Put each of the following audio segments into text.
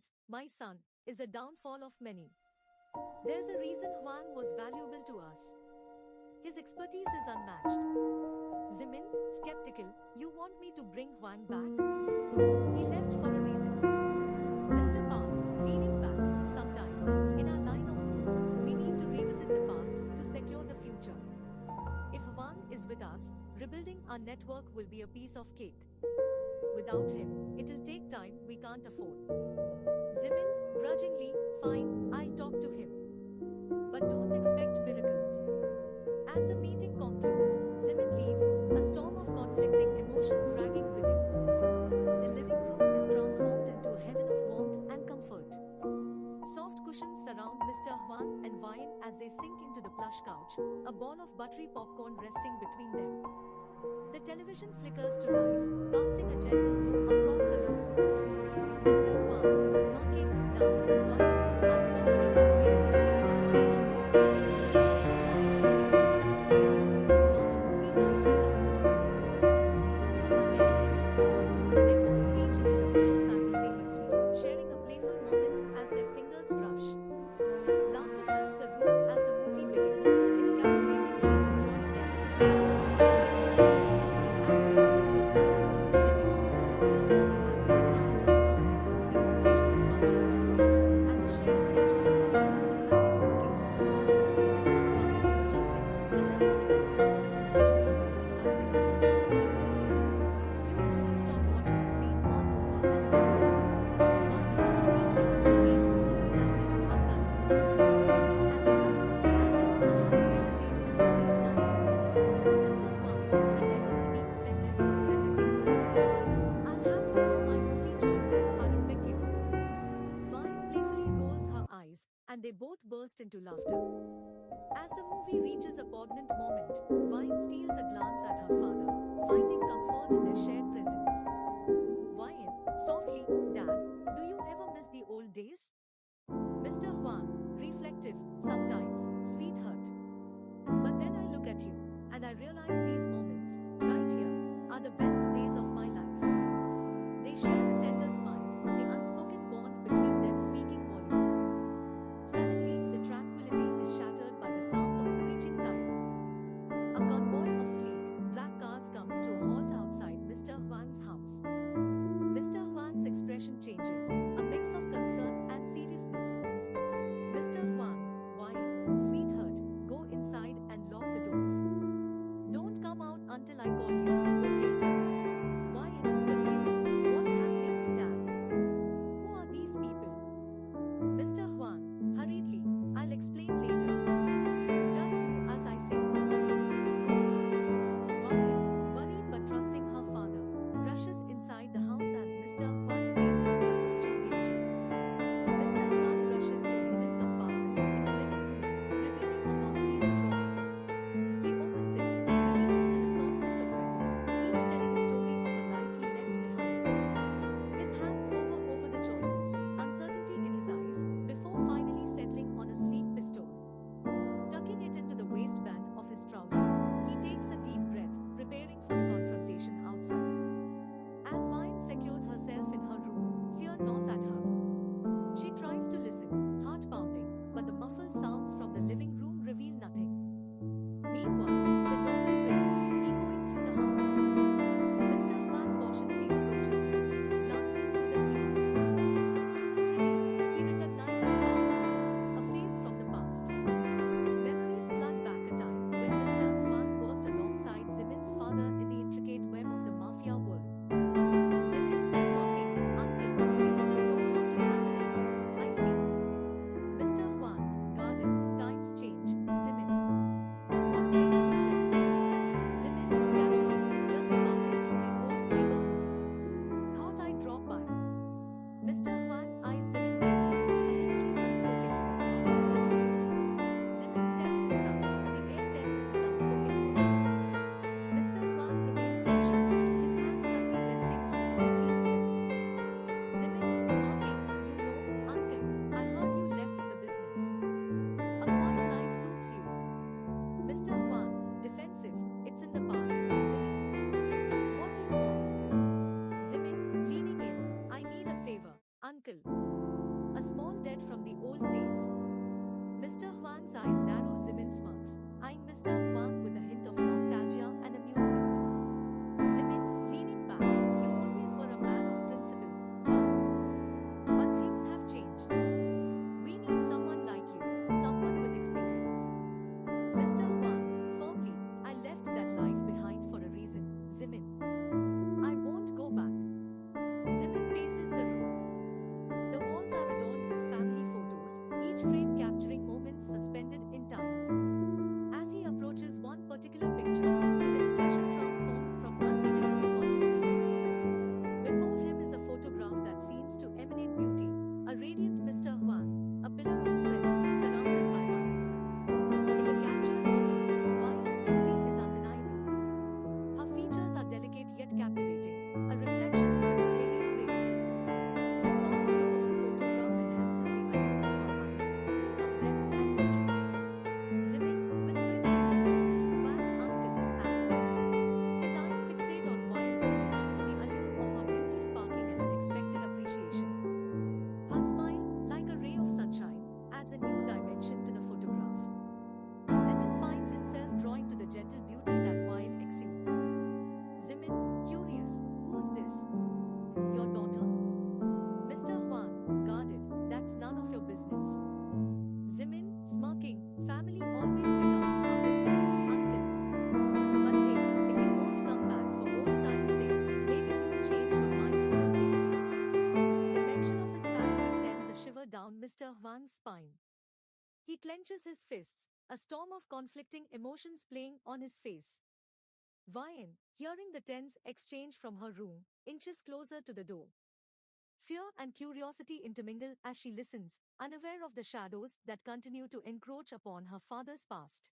friends, my son, is the downfall of many. There's a reason Hwang was valuable to us. His expertise is unmatched. Jimin, skeptical, you want me to bring Hwang back? He left for a reason. Mr. Park, leaning back, sometimes, in our line of work, we need to revisit the past to secure the future. If Hwang is with us, rebuilding our network will be a piece of cake. Without him, it'll take time we can't afford. Jimin, grudgingly, fine, I'll talk to him. But don't expect miracles. As the meeting concludes, Jimin leaves, a storm of conflicting emotions dragging with him. The living room is transformed into a heaven of warmth and comfort. Soft cushions surround Mr. Hwang and Vine as they sink into the plush couch, a ball of buttery popcorn resting between them. The television flickers to life, casting a gentle glow across the room. Mr. Hwang, smirking, now, Vine, I've got the ultimatum piece now. It's not a movie night without popcorn. You're the best. They both reach into the bowl simultaneously, sharing a playful moment as their fingers brush. Laughter fills the room as the movie begins, its captivating scenes drawing them into a world of fantasy. As the movie progresses, the living room is filled with the ambient sounds of laughter, the occasional crunch of popcorn, and the shared enjoyment of a cinematic escape. Mr. Hwang, chuckling, remember when we used to watch these old classics on the night? You insist on watching the same one over and over. Vine, teasing, hey, those classics are timeless. And besides, I think I have a better taste in movies now. Mr. Hwang, pretending to be offended, better taste. I'll have you know my movie choices are impeccable. Vine playfully rolls her eyes, and they both burst into laughter. As the movie reaches a poignant moment, Vine steals a glance at her father, finding comfort in their shared presence. Vine, softly, Dad, do you ever miss the old days? Mr. Hwang, reflective, sometimes, sweetheart. But then I look at you, and I realize these moments, right here, are the best days of my life. They share a tender smile, the unspoken bond between them speaking volumes. Suddenly, the tranquility is shattered by the sound of screeching tires. A convoy of sleek, black cars Mr. Huang's spine. He clenches his fists, a storm of conflicting emotions playing on his face. Vian, hearing the tense exchange from her room, inches closer to the door. Fear and curiosity intermingle as she listens, unaware of the shadows that continue to encroach upon her father's past.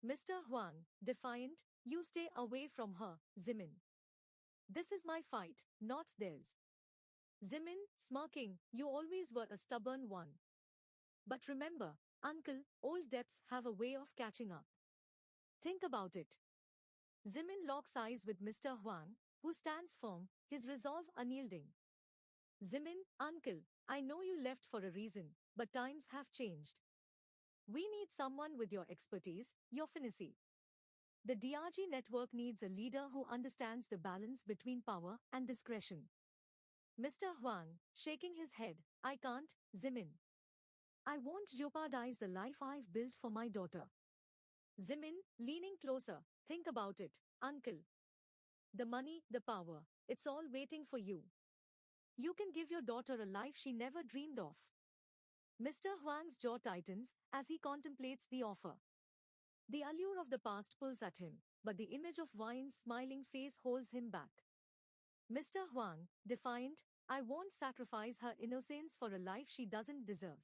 Mr. Huang, defiant, you stay away from her, Jimin. This is my fight, not theirs. Jimin, smirking, you always were a stubborn one. But remember, uncle, old debts have a way of catching up. Think about it. Jimin locks eyes with Mr. Huang, who stands firm, his resolve unyielding. Jimin, uncle, I know you left for a reason, but times have changed. We need someone with your expertise, your finesse. The DRG network needs a leader who understands the balance between power and discretion. Mr. Huang, shaking his head, I can't, Jimin. I won't jeopardize the life I've built for my daughter. Jimin, leaning closer, think about it, uncle. The money, the power, it's all waiting for you. You can give your daughter a life she never dreamed of. Mr. Huang's jaw tightens as he contemplates the offer. The allure of the past pulls at him, but the image of Vian's smiling face holds him back. Mr. Huang, defiant, I won't sacrifice her innocence for a life she doesn't deserve.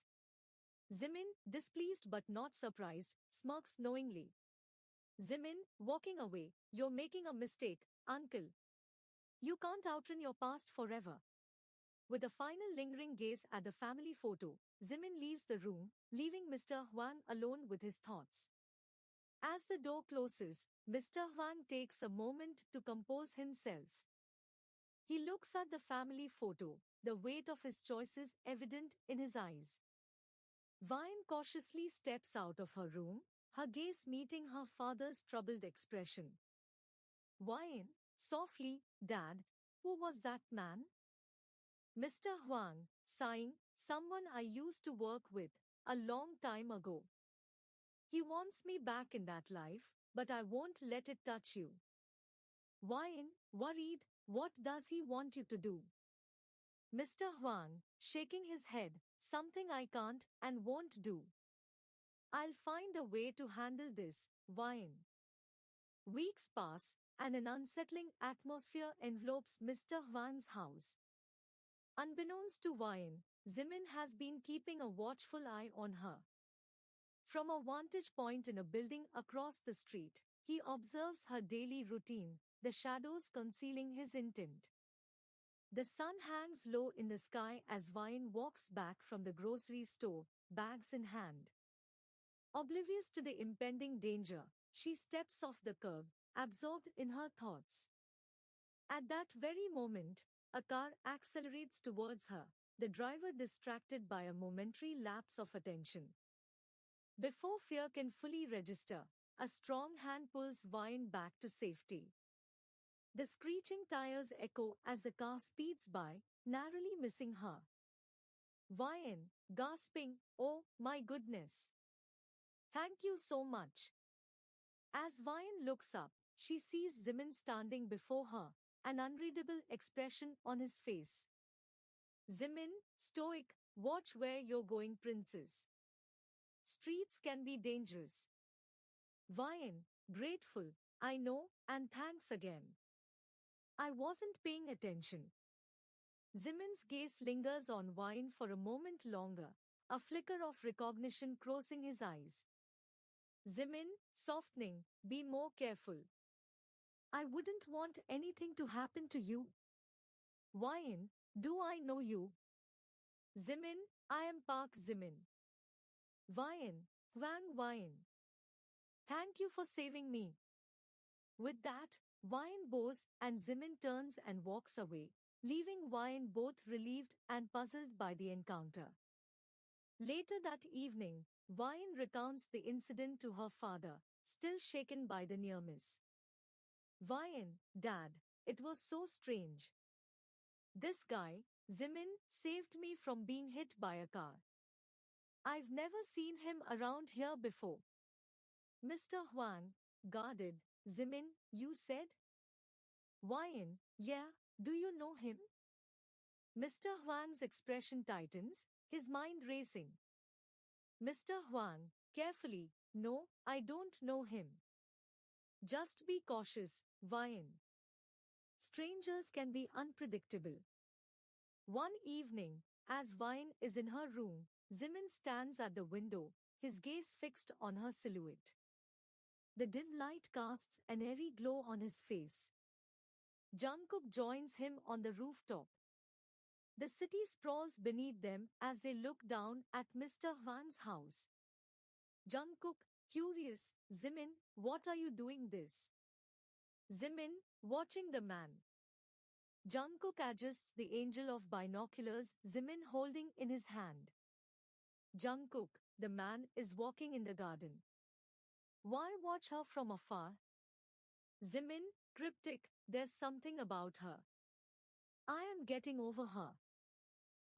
Jimin, displeased but not surprised, smirks knowingly. Jimin, walking away, you're making a mistake, uncle. You can't outrun your past forever. With a final lingering gaze at the family photo, Jimin leaves the room, leaving Mr. Huang alone with his thoughts. As the door closes, Mr. Huang takes a moment to compose himself. He looks at the family photo, the weight of his choices evident in his eyes. Vian cautiously steps out of her room, her gaze meeting her father's troubled expression. Vian, softly, Dad, who was that man? Mr. Huang, sighing, someone I used to work with, a long time ago. He wants me back in that life, but I won't let it touch you. Vian, worried, what does he want you to do? Mr. Huang, shaking his head, something I can't and won't do. I'll find a way to handle this, Vian. Weeks pass, and an unsettling atmosphere envelopes Mr. Huang's house. Unbeknownst to Vian, Jimin has been keeping a watchful eye on her. From a vantage point in a building across the street, he observes her daily routine, the shadows concealing his intent. The sun hangs low in the sky as Vian walks back from the grocery store, bags in hand. Oblivious to the impending danger, she steps off the curb, absorbed in her thoughts. At that very moment, a car accelerates towards her, the driver distracted by a momentary lapse of attention. Before fear can fully register, a strong hand pulls Vian back to safety. The screeching tires echo as the car speeds by, narrowly missing her. Vian, gasping, oh, my goodness. Thank you so much. As Vian looks up, she sees Jimin standing before her, an unreadable expression on his face. Jimin, stoic, watch where you're going, princess. Streets can be dangerous. Vian, grateful, I know, and thanks again. I wasn't paying attention. Jimin's gaze lingers on Vian for a moment longer, a flicker of recognition crossing his eyes. Jimin, softening, be more careful. I wouldn't want anything to happen to you. Vian, do I know you? Jimin, I am Park Jimin. Vian, Huang Vian. Thank you for saving me. With that, Vian bows and Jimin turns and walks away, leaving Vian both relieved and puzzled by the encounter. Later that evening, Vian recounts the incident to her father, still shaken by the near miss. Vian, Dad, it was so strange. This guy, Jimin, saved me from being hit by a car. I've never seen him around here before. Mr. Huang, guarded, Jimin, you said? Vian, yeah, do you know him? Mr. Huang's expression tightens, his mind racing. Mr. Huang, carefully, no, I don't know him. Just be cautious, Vian. Strangers can be unpredictable. One evening, as Vine is in her room, Jimin stands at the window, his gaze fixed on her silhouette. The dim light casts an airy glow on his face. Jungkook joins him on the rooftop. The city sprawls beneath them as they look down at Mr. Hwang's house. Jungkook, curious, Jimin, what are you doing this? Jimin, watching the man. Jungkook adjusts the angel of binoculars Jimin holding in his hand. Jungkook, the man, is walking in the garden. Why watch her from afar? Jimin, cryptic, there's something about her. I am getting over her.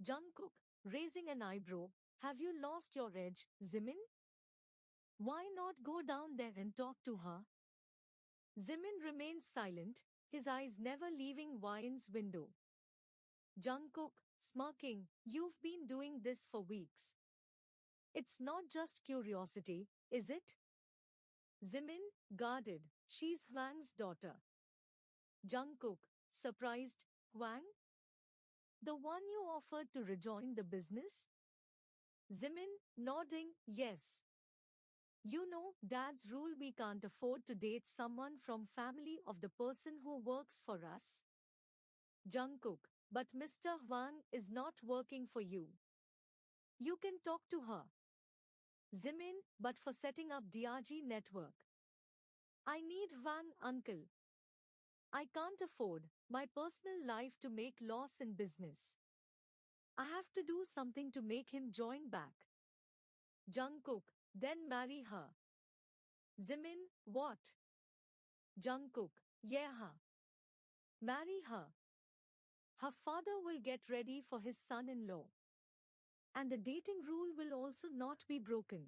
Jungkook, raising an eyebrow, have you lost your edge, Jimin? Why not go down there and talk to her? Jimin remains silent, his eyes never leaving Vian's window. Jungkook, smirking, you've been doing this for weeks. It's not just curiosity, is it? Jimin, guarded, she's Hwang's daughter. Jungkook, surprised, Hwang? The one you offered to rejoin the business? Jimin, nodding, yes. You know, Dad's rule we can't afford to date someone from family of the person who works for us. Jungkook, but Mr. Hwang is not working for you. You can talk to her. Jimin, but for setting up DRG network. I need Hwang, uncle. I can't afford my personal life to make loss in business. I have to do something to make him join back. Jungkook, then marry her. Jimin, what? Jungkook, yeah. Marry her. Her father will get ready for his son-in-law. And the dating rule will also not be broken.